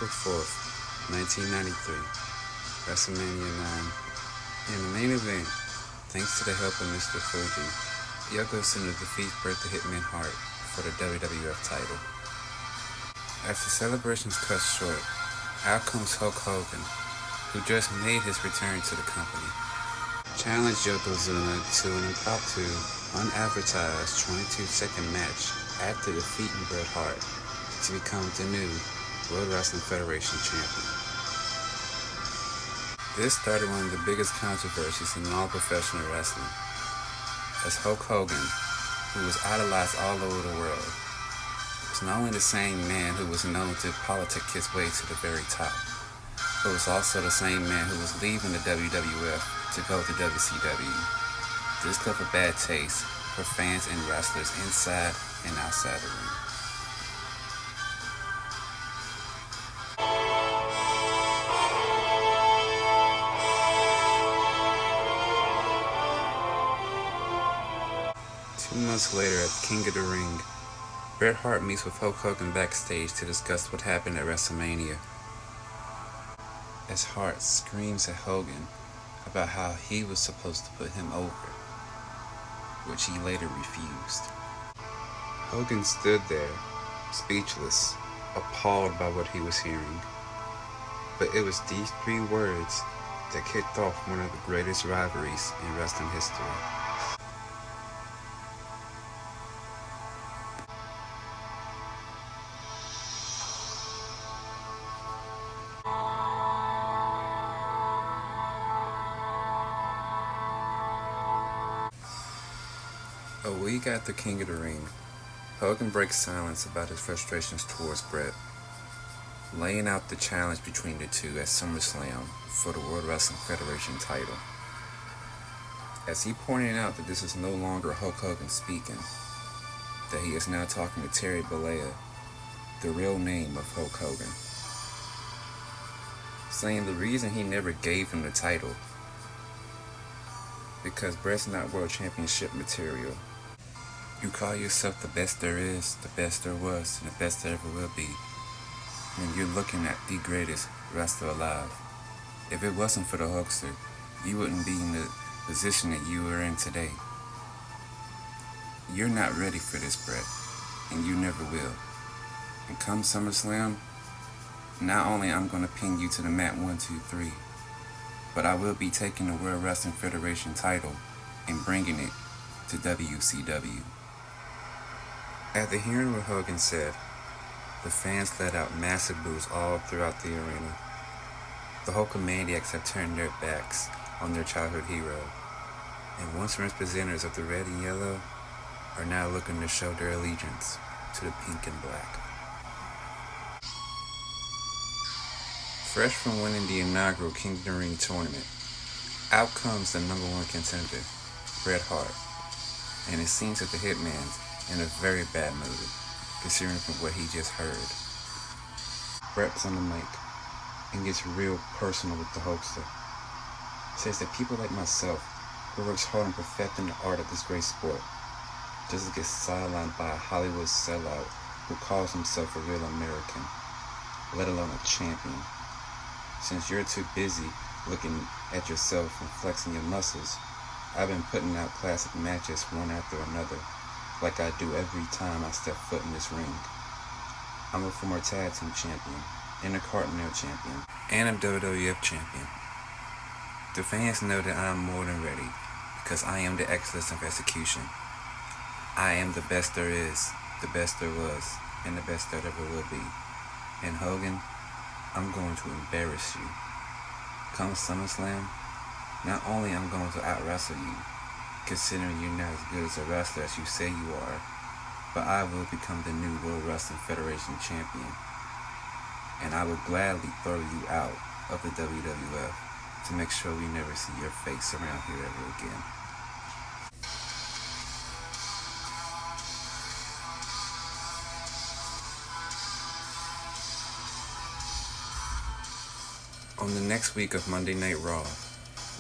October 4th, 1993, WrestleMania 9. In the main event, thanks to the help of Mr. Fuji, Yokozuna defeats Bret the Hitman Hart for the WWF title. As the celebrations cut short, out comes Hulk Hogan, who just made his return to the company. Challenged Yokozuna to an impromptu, unadvertised 22-second match after defeating Bret Hart to become the new World Wrestling Federation champion. This started one of the biggest controversies in all professional wrestling, as Hulk Hogan, who was idolized all over the world, was not only the same man who was known to politic his way to the very top, but was also the same man who was leaving the WWF to go to WCW. This left a bad taste for fans and wrestlers inside and outside the ring. Two months later, at the King of the Ring, Bret Hart meets with Hulk Hogan backstage to discuss what happened at WrestleMania. As Hart screams at Hogan about how he was supposed to put him over, which he later refused. Hogan stood there, speechless, appalled by what he was hearing. But it was these three words that kicked off one of the greatest rivalries in wrestling history. A week after King of the Ring, Hogan breaks silence about his frustrations towards Bret, laying out the challenge between the two at Summerslam for the World Wrestling Federation title. As he pointed out that this is no longer Hulk Hogan speaking, that he is now talking to Terry Bollea, the real name of Hulk Hogan, saying the reason he never gave him the title because Bret's not world championship material. You call yourself the best there is, the best there was, and the best there ever will be, when you're looking at the greatest wrestler alive. If it wasn't for the Hulkster, you wouldn't be in the position that you are in today. You're not ready for this, Bret, and you never will. And come SummerSlam, not only I'm going to pin you to the mat 1, 2, 3, but I will be taking the World Wrestling Federation title and bringing it to WCW. After hearing what Hogan said, the fans let out massive boos all throughout the arena. The Hulkamaniacs have turned their backs on their childhood hero, and once presenters of the red and yellow are now looking to show their allegiance to the pink and black. Fresh from winning the inaugural King of the Ring tournament, out comes the number one contender, Bret Hart, and it seems that the Hitman's in a very bad mood, considering from what he just heard. Bret's on the mic and gets real personal with the Hulkster. Says that people like myself, who works hard on perfecting the art of this great sport, just get sidelined by a Hollywood sellout who calls himself a real American, let alone a champion. Since you're too busy looking at yourself and flexing your muscles, I've been putting out classic matches one after another, like I do every time I step foot in this ring. I'm a former tag team champion, Intercontinental champion, and a WWF champion. The fans know that I'm more than ready, because I am the excellence of execution. I am the best there is, the best there was, and the best there ever will be. And Hogan, I'm going to embarrass you. Come SummerSlam, not only I'm going to out-wrestle you, considering you're not as good as a wrestler as you say you are, but I will become the new World Wrestling Federation champion, and I will gladly throw you out of the WWF to make sure we never see your face around here ever again. On the next week of Monday Night Raw,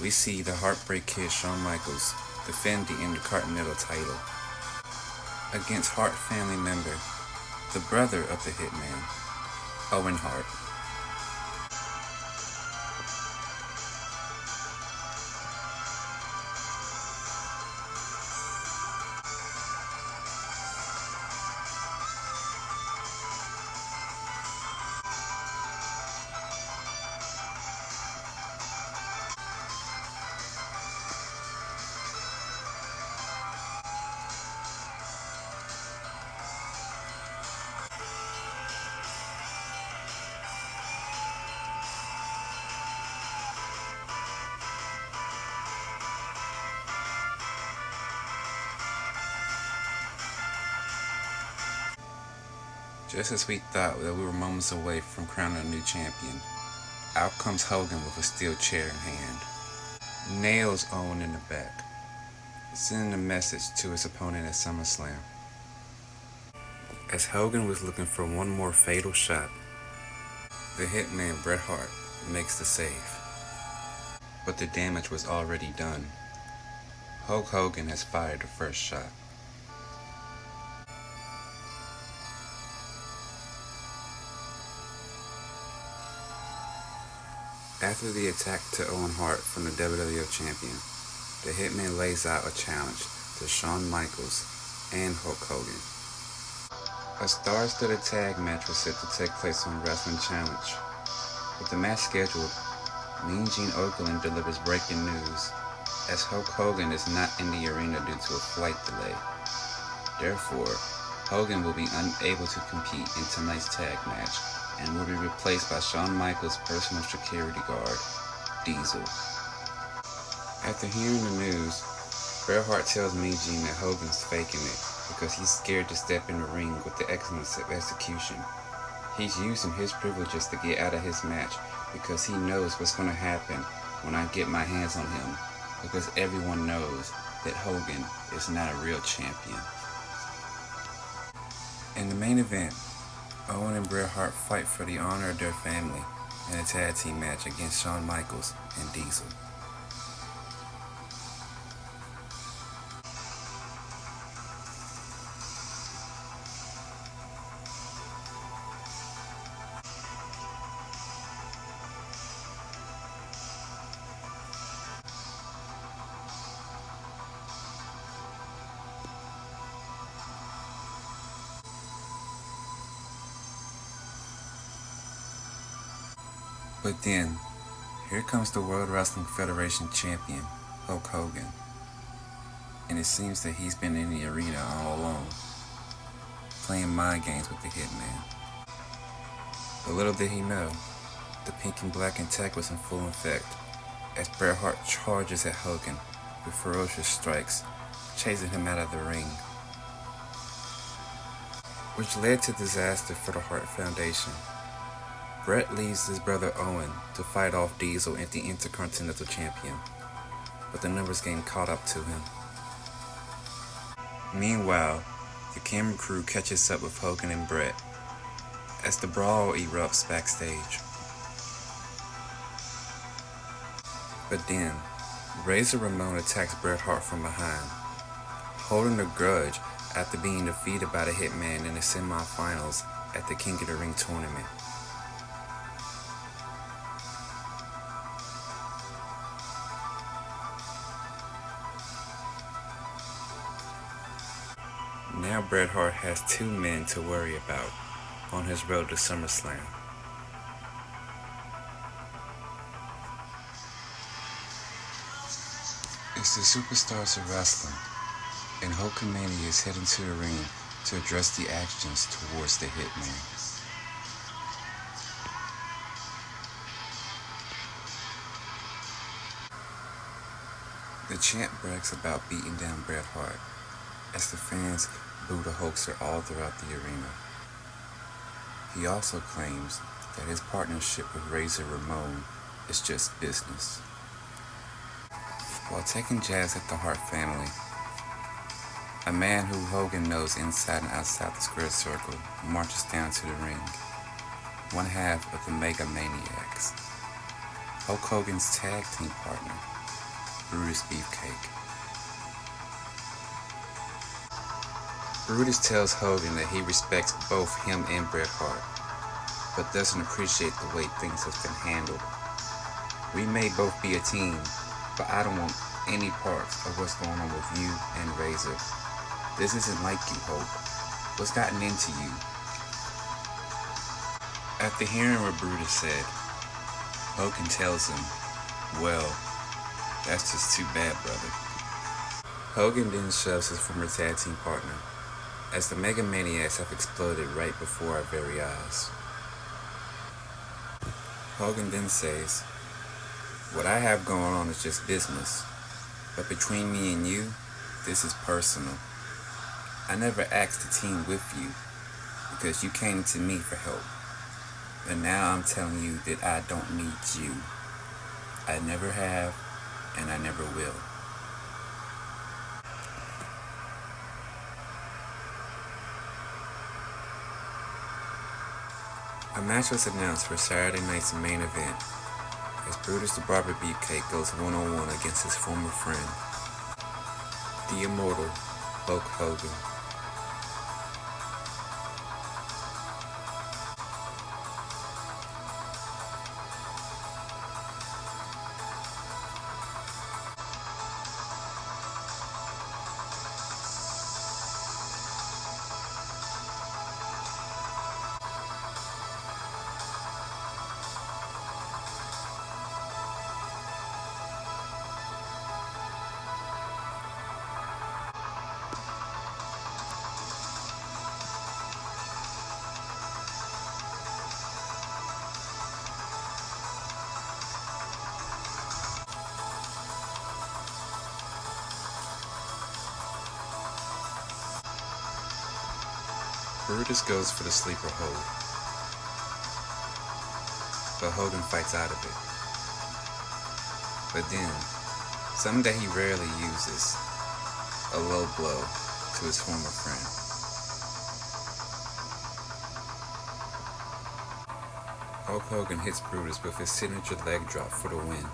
we see the Heartbreak Kid Shawn Michaels defend the Intercontinental title against Hart family member, the brother of the Hitman, Owen Hart. Just as we thought that we were moments away from crowning a new champion, out comes Hogan with a steel chair in hand. Nails Owen in the back, sending a message to his opponent at Summerslam. As Hogan was looking for one more fatal shot, the hitman Bret Hart makes the save. But the damage was already done. Hulk Hogan has fired the first shot. After the attack to Owen Hart from the WWF champion, the hitman lays out a challenge to Shawn Michaels and Hulk Hogan. A star-studded tag match was set to take place on Wrestling Challenge. With the match scheduled, Mean Gene Okerlund delivers breaking news, as Hulk Hogan is not in the arena due to a flight delay. Therefore, Hogan will be unable to compete in tonight's tag match and will be replaced by Shawn Michaels' personal security guard, Diesel. After hearing the news, Bret Hart tells Mean Gene that Hogan's faking it because he's scared to step in the ring with the excellence of execution. He's using his privileges to get out of his match because he knows what's going to happen when I get my hands on him, because everyone knows that Hogan is not a real champion. In the main event, Owen and Bret Hart fight for the honor of their family in a tag team match against Shawn Michaels and Diesel. But then, here comes the World Wrestling Federation champion, Hulk Hogan. And it seems that he's been in the arena all along, playing mind games with the hitman. But little did he know, the pink and black attack was in full effect, as Bret Hart charges at Hogan with ferocious strikes, chasing him out of the ring, which led to disaster for the Hart Foundation. Bret leaves his brother Owen to fight off Diesel and the Intercontinental Champion, but the numbers game caught up to him. Meanwhile, the camera crew catches up with Hogan and Bret as the brawl erupts backstage. But then, Razor Ramon attacks Bret Hart from behind, holding a grudge after being defeated by the Hitman in the semi-finals at the King of the Ring tournament. Now Bret Hart has two men to worry about on his road to SummerSlam. It's the superstars of wrestling, and Hulkamania is heading to the ring to address the actions towards the Hitman. The champ brags about beating down Bret Hart, as the fans boo the Hulkster all throughout the arena. He also claims that his partnership with Razor Ramon is just business. While taking jabs at the Hart family, a man who Hogan knows inside and outside the square circle marches down to the ring, one half of the Mega Maniacs, Hulk Hogan's tag team partner, Brutus Beefcake. Brutus tells Hogan that he respects both him and Bret Hart, but doesn't appreciate the way things have been handled. We may both be a team, but I don't want any parts of what's going on with you and Razor. This isn't like you, Hulk. What's gotten into you? After hearing what Brutus said, Hogan tells him, well, that's just too bad, brother. Hogan then shoves his former tag team partner, as the Mega Maniacs have exploded right before our very eyes. Hogan then says, what I have going on is just business, but between me and you, this is personal. I never asked to team with you. because you came to me for help. But now I'm telling you that I don't need you. I never have, and I never will. A match was announced for Saturday night's main event as Brutus the Barber Beefcake goes one-on-one against his former friend, the immortal Hulk Hogan. Brutus goes for the sleeper hold, but Hogan fights out of it. But then, something that he rarely uses, a low blow to his former friend. Hulk Hogan hits Brutus with his signature leg drop for the win.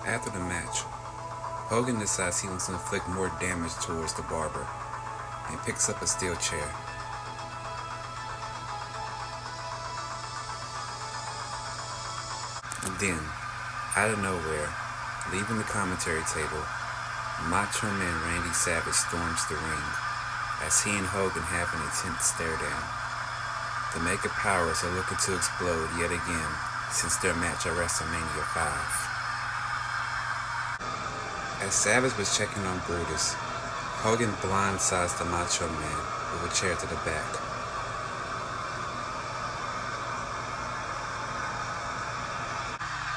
After the match, Hogan decides he wants to inflict more damage towards the barber and picks up a steel chair. And then, out of nowhere, leaving the commentary table, Macho Man Randy Savage storms the ring as he and Hogan have an intense stare down. The Mega Powers are looking to explode yet again since their match at WrestleMania 5. As Savage was checking on Brutus, Hogan blindsides the Macho Man with a chair to the back.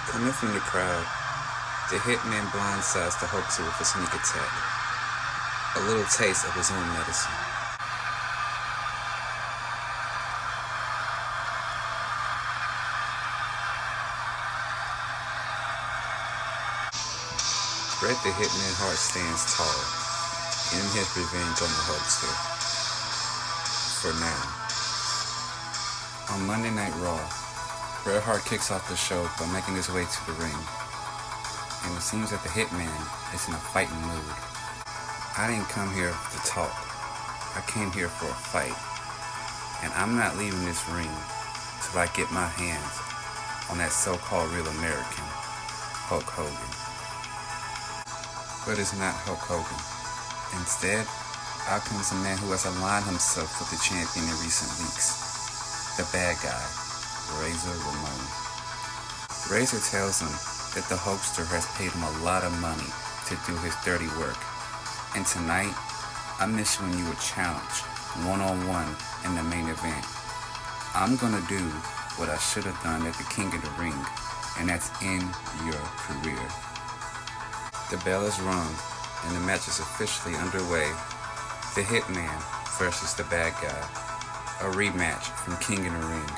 Coming from the crowd, the Hitman blindsides the Hulkster with a sneak attack, a little taste of his own medicine. Bret the Hitman Hart stands tall, getting his revenge on the Hulkster. For now. On Monday Night Raw, Bret Hart kicks off the show by making his way to the ring, and it seems that the Hitman is in a fighting mood. I didn't come here to talk. I came here for a fight, and I'm not leaving this ring till I get my hands on that so-called real American, Hulk Hogan. But it's not Hulk Hogan. Instead, out comes a man who has aligned himself with the champion in recent weeks, the bad guy, Razor Ramon. Razor tells him that the Hulkster has paid him a lot of money to do his dirty work, and tonight, I'm issuing you a challenge, one-on-one in the main event. I'm gonna do what I should have done at the King of the Ring, and that's end your career. The bell is rung, and the match is officially underway. The Hitman versus the Bad Guy, a rematch from King of the Ring.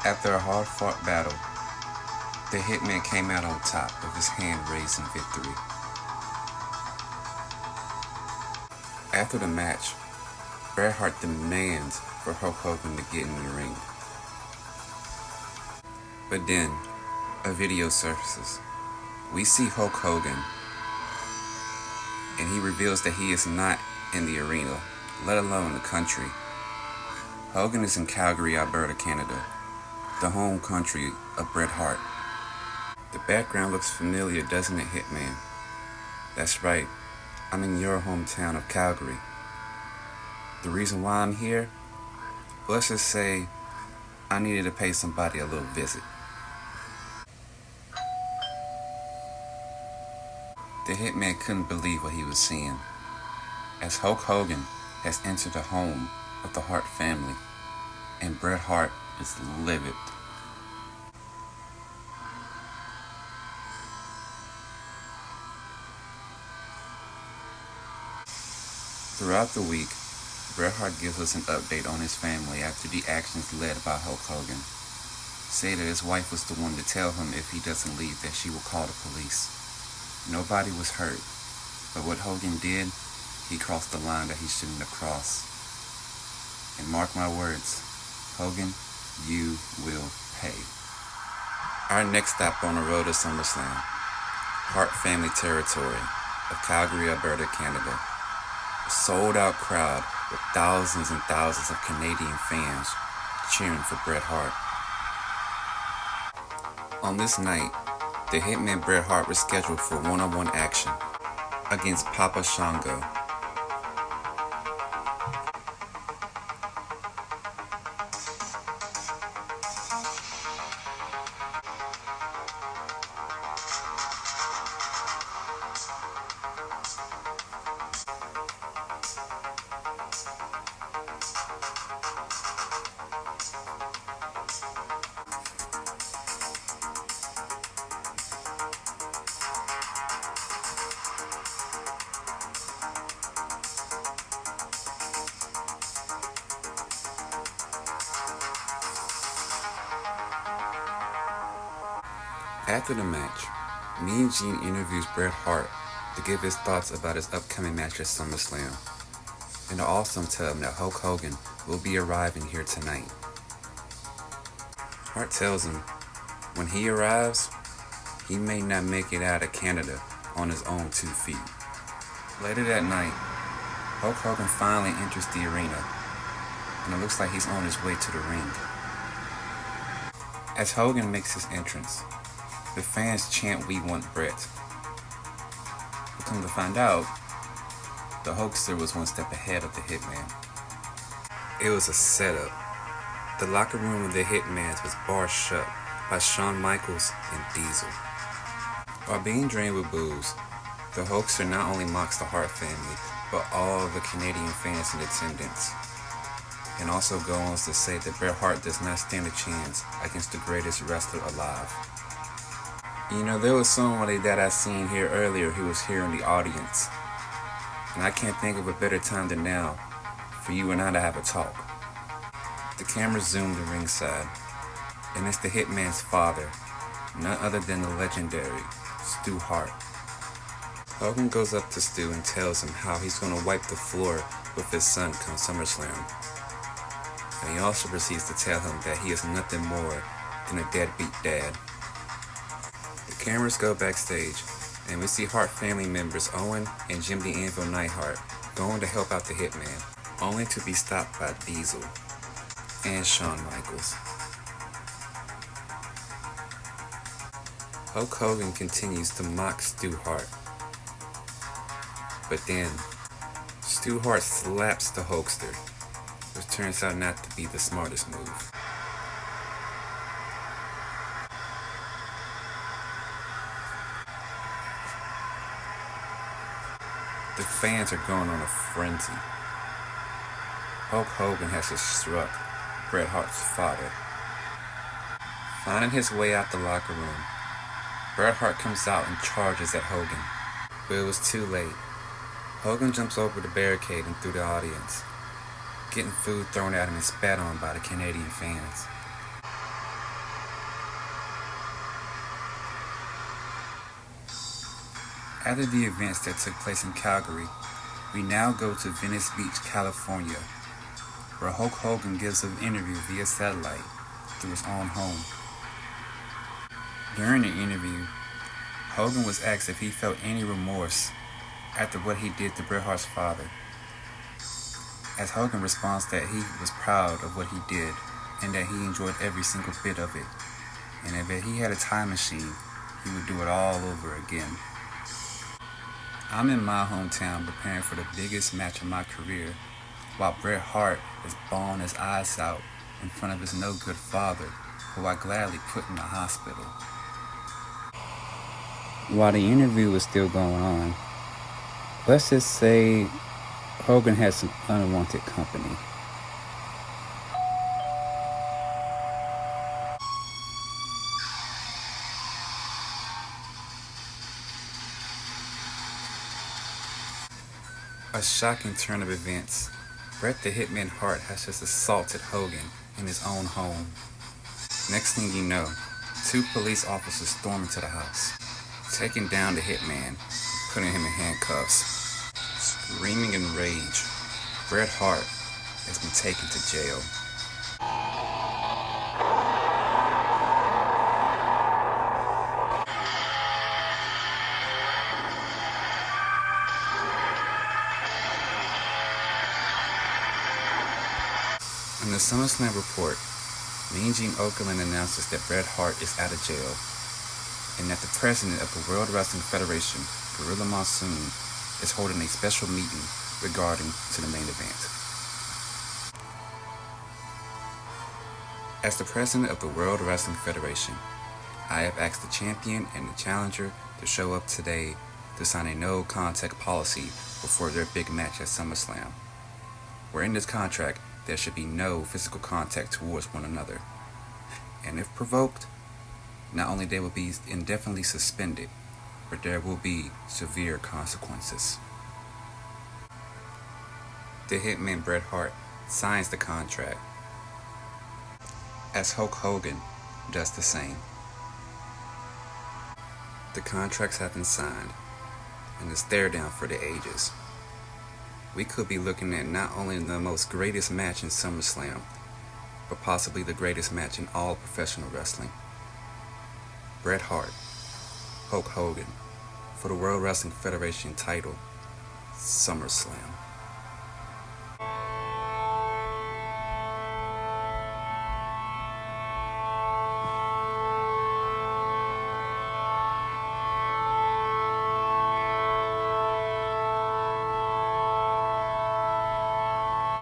After a hard-fought battle, the hitman came out on top with his hand raised in victory. After the match, Bret Hart demands for Hulk Hogan to get in the ring. But then, a video surfaces. We see Hulk Hogan, and he reveals that he is not in the arena, let alone the country. Hogan is in Calgary, Alberta, Canada, the home country of Bret Hart. The background looks familiar, doesn't it, Hitman? That's right, I'm in your hometown of Calgary. The reason why I'm here? Let's just say I needed to pay somebody a little visit. The hitman couldn't believe what he was seeing, as Hulk Hogan has entered the home of the Hart family, and Bret Hart is livid. Throughout the week, Bret Hart gives us an update on his family after the actions led by Hulk Hogan. Say that his wife was the one to tell him if he doesn't leave that she will call the police. Nobody was hurt, but what Hogan did, he crossed the line that he shouldn't have crossed. And mark my words, Hogan, you will pay. Our next stop on the road to Summerslam, Hart family territory of Calgary, Alberta, Canada. A sold-out crowd with thousands and thousands of Canadian fans cheering for Bret Hart. On this night, the hitman Bret Hart was scheduled for one-on-one action against Papa Shango. After the match, Mean Gene interviews Bret Hart to give his thoughts about his upcoming match at SummerSlam, and to also tell him that Hulk Hogan will be arriving here tonight. Hart tells him when he arrives, he may not make it out of Canada on his own 2 feet. Later that night, Hulk Hogan finally enters the arena, and it looks like he's on his way to the ring. As Hogan makes his entrance, the fans chant, "We want Bret." But come to find out, the Hulkster was one step ahead of the Hitman. It was a setup. The locker room of the Hitmans was barred shut by Shawn Michaels and Diesel. While being drained with booze, the Hulkster not only mocks the Hart family, but all of the Canadian fans in attendance, and also goes on to say that Bret Hart does not stand a chance against the greatest wrestler alive. You know, there was somebody that I seen here earlier who was here in the audience, and I can't think of a better time than now for you and I to have a talk. The camera zoomed to ringside, and it's the Hitman's father, none other than the legendary Stu Hart. Hogan goes up to Stu and tells him how he's going to wipe the floor with his son come SummerSlam. And he also proceeds to tell him that he is nothing more than a deadbeat dad. The cameras go backstage, and we see Hart family members Owen and Jim the Anvil Neidhart going to help out the Hitman, only to be stopped by Diesel and Shawn Michaels. Hulk Hogan continues to mock Stu Hart, but then Stu Hart slaps the Hulkster, which turns out not to be the smartest move. The fans are going on a frenzy. Hulk Hogan has just struck Bret Hart's father. Finding his way out the locker room, Bret Hart comes out and charges at Hogan, but it was too late. Hogan jumps over the barricade and through the audience, getting food thrown at him and spat on by the Canadian fans. After the events that took place in Calgary, we now go to Venice Beach, California, where Hulk Hogan gives an interview via satellite through his own home. During the interview, Hogan was asked if he felt any remorse after what he did to Bret Hart's father, as Hogan responds that he was proud of what he did and that he enjoyed every single bit of it, and that if he had a time machine, he would do it all over again. I'm in my hometown preparing for the biggest match of my career, while Bret Hart is bawling his eyes out in front of his no-good father, who I gladly put in the hospital. While the interview was still going on, let's just say Hogan had some unwanted company. A shocking turn of events. Bret the Hitman Hart has just assaulted Hogan in his own home. Next thing you know, 2 police officers storm into the house, taking down the Hitman and putting him in handcuffs. Screaming in rage, Bret Hart has been taken to jail. In the Summerslam report, Mean Gene Okerlund announces that Bret Hart is out of jail and that the president of the World Wrestling Federation, Gorilla Monsoon, is holding a special meeting regarding to the main event. As the president of the World Wrestling Federation, I have asked the champion and the challenger to show up today to sign a no-contact policy before their big match at Summerslam, where in this contract there should be no physical contact towards one another. And if provoked, not only they will be indefinitely suspended, but there will be severe consequences. The Hitman Bret Hart signs the contract, as Hulk Hogan does the same. The contracts have been signed, and the stare down for the ages. We could be looking at not only the most greatest match in SummerSlam, but possibly the greatest match in all professional wrestling. Bret Hart, Hulk Hogan, for the World Wrestling Federation title, SummerSlam.